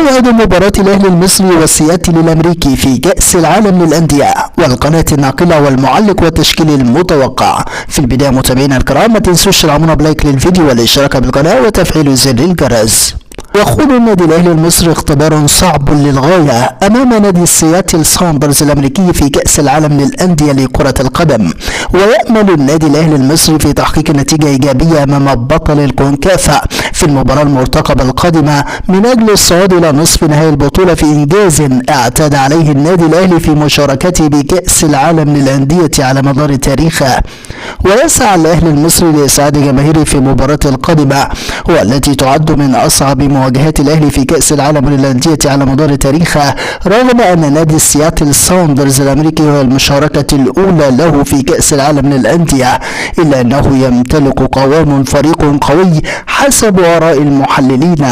موعد مباراة الأهلي المصري والسياتل الأمريكي في كأس العالم للأندية، والقناة الناقلة والمعلق والتشكيل المتوقع. في البداية متابعينا الكرام، ما تنسوش تدعمونا بلايك للفيديو والاشتراك بالقناة وتفعيل زر الجرس. يخوض النادي الأهلي المصري اختبار صعب للغاية أمام نادي سياتل ساوندرز الأمريكي في كأس العالم للأندية لكرة القدم، ويأمل النادي الأهلي المصري في تحقيق نتيجة إيجابية أمام بطل الكونكاف في المباراة المرتقبة القادمة من أجل الصعود إلى نصف نهائي البطولة في إنجاز اعتاد عليه النادي الأهلي في مشاركته بكأس العالم للأندية على مدار تاريخه. ويسعى الأهلي المصري لإسعاد جماهيره في المباراة القادمة، والتي تعد من أصعب مواجهات الأهلي في كأس العالم للأندية على مدار تاريخه، رغم أن نادي سياتل ساوندرز الأمريكي هو المشاركة الأولى له في كأس العالم للأندية، إلا أنه يمتلك قوام فريق قوي حسب آراء المحللين.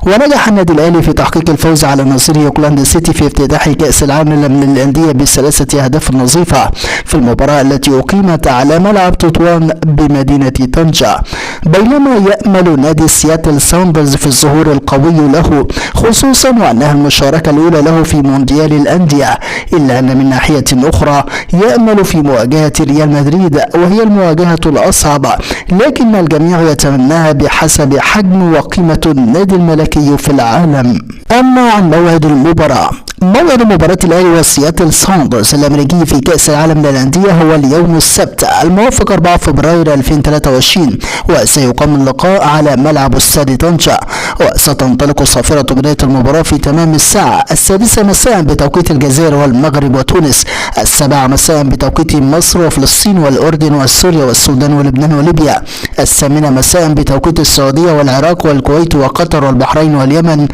ونجح النادي الأهلي في تحقيق الفوز على نصيره اوكلاند سيتي في افتتاح كأس العالم للأندية ب3 أهداف نظيفة في المباراة التي أقيمت على ملعب تطوان بمدينة طنجة، بينما يأمل نادي سياتل ساوندرز في الظهور القوي له، خصوصا وأنها المشاركة الأولى له في مونديال الأندية، إلا أن من ناحية أخرى يأمل في مواجهة ريال مدريد، وهي المواجهة الأصعب، لكن الجميع يتمناها بحسب حجم وقيمة النادي الملكي في العالم. أما عن موعد المباراة، موعد مباراة الأهلي وسياتل ساوندرز الأمريكي في كأس العالم للأندية هو اليوم السبت الموافق 4 فبراير 2023، وسيقام اللقاء على ملعب استاد طنجة، وستنطلق صافرة بداية المباراة في تمام الساعة 6 مساء بتوقيت الجزائر والمغرب وتونس، 7 مساء بتوقيت مصر وفلسطين والأردن وسوريا والسودان ولبنان وليبيا، 8 مساء بتوقيت السعودية والعراق والكويت وقطر والبحرين واليمن،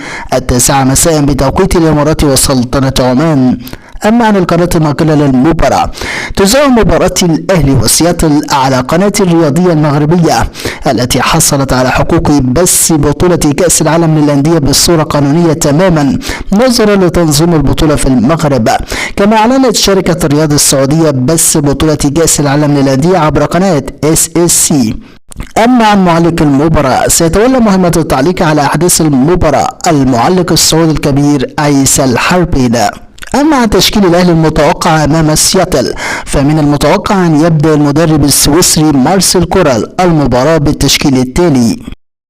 9 مساء بتوقيت الإمارات وسلطنة عمان. أما عن القناة الناقلة للمباراة، تذاع مباراة الأهلي وسياتل على قناة الرياضية المغربية التي حصلت على حقوق بث بطولة كأس العالم للأندية بصورة قانونية تماما نظرا لتنظيم البطولة في المغرب. كما أعلنت شركة الرياض السعودية بث بطولة كأس العالم للأندية عبر قناة SSC. أما عن معلق المباراة، سيتولى مهمة التعليق على أحداث المباراة المعلق السعودي الكبير عيسى الحربين. أما عن تشكيل الأهلي المتوقع أمام سياتل، فمن المتوقع أن يبدأ المدرب السويسري مارسيل كورال المباراة بالتشكيل التالي: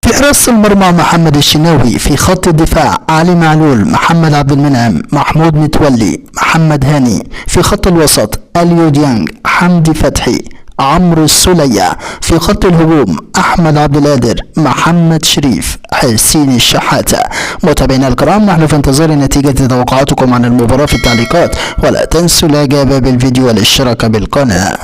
في حراسة المرمى محمد الشناوي، في خط الدفاع علي معلول، محمد عبد المنعم، محمود متولي، محمد هاني، في خط الوسط اليو ديانج، حمدي فتحي، عمرو السولية، في خط الهجوم أحمد عبد القادر، محمد شريف، حسين الشحاتة. متابعينا الكرام، نحن في انتظار نتيجة توقعاتكم عن المباراة في التعليقات، ولا تنسوا الإعجاب بالفيديو والاشتراك بالقناة.